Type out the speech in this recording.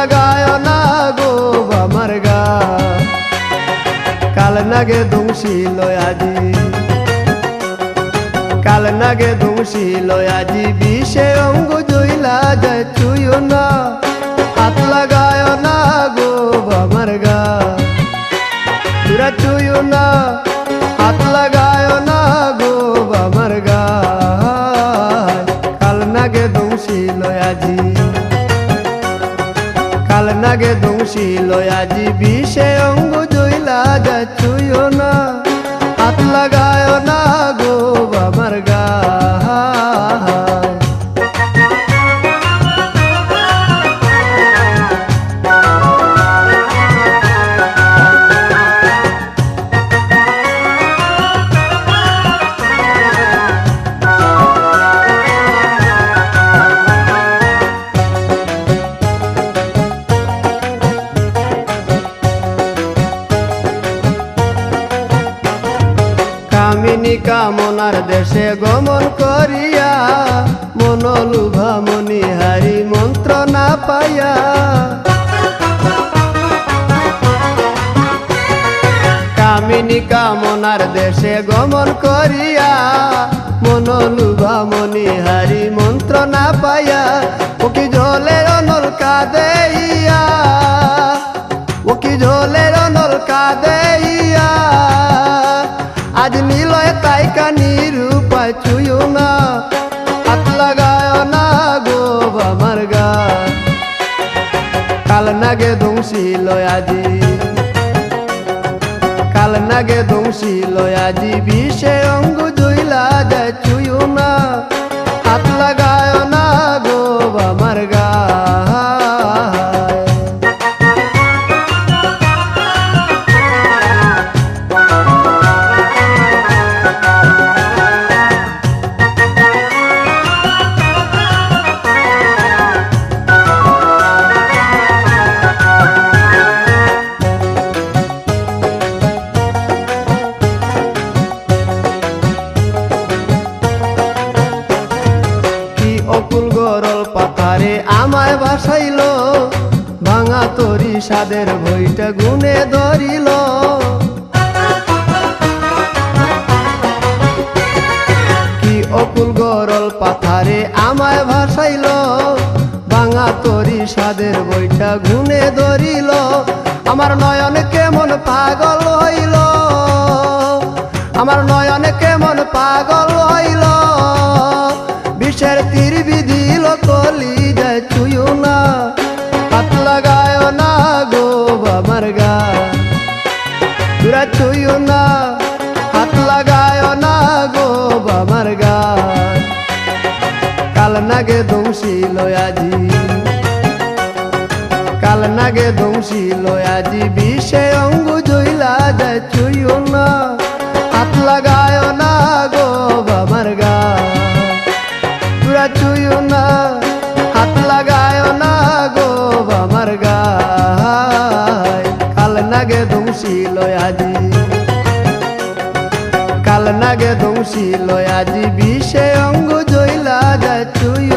লাগায় না গো আমার গা কাল নাগে দংশিল আজি কাল নাগে দংশিল আজি বিষে অঙ্গ জইলা যায় চুইও না হাত লাগায় না গো আমার গা তোরা চুইও না হাত লাগায় না গো আমার গা কাল নাগে দংশিল আজি কাল নাগে দংশিল আজি বিষে অঙ্গ জইলা যায় চুইও না হাত লাগায় না গো আমার গা কামিনী কামনার দেশে গমন করিয়া মনোলুভা মণিহারি মন্ত্র না পাইয়া কামিনী কামনার দেশে গমন করিয়া মনোলুভা মণিহারি মন্ত্র না পাইয়া ওকি জলে অনল কাঁদেইয়া ওকি জলের অনল কাঁদেইয়া আজ নিলয় তাই কানির উপায় চুইও না হাত লাগায় না গো আমার গা কাল নাগে দংশিল আজি কাল নাগে দংশিল আজি বিষে অঙ্গ জইলা যায় চুইও না হাত লাগায় না গো আমার গা অকুল গরল পাতারে আমায় ভাসাইল ভাঙা তরি সাদের বইটা গুনে ধরিল কি অকুল গরল পাতারে আমায় ভাসাইল ভাঙা তরি সাদের বইটা গুনে ধরিল আমার নয়ন কেমন পাগল হইল আমার নয়ন কেমন পাগল হইল বিষের তীর বিধিল কলি যায় চুইও না হাত লাগায় না গো আমার গা তোরা চুইও না হাত লাগায় না গো আমার গা কাল নাগে দংশিল আজি কাল নাগে দংশিল আজি বিষে অঙ্গ জইলা যায় চুইও না হাত লাগায় না গো আমার গা তোরা চুইও না হাত লাগায় না গো আমার গা কাল নাগে দংশিল আজি কাল নাগে দংশিল আজি বিষে অঙ্গ জইলা যায় চুইও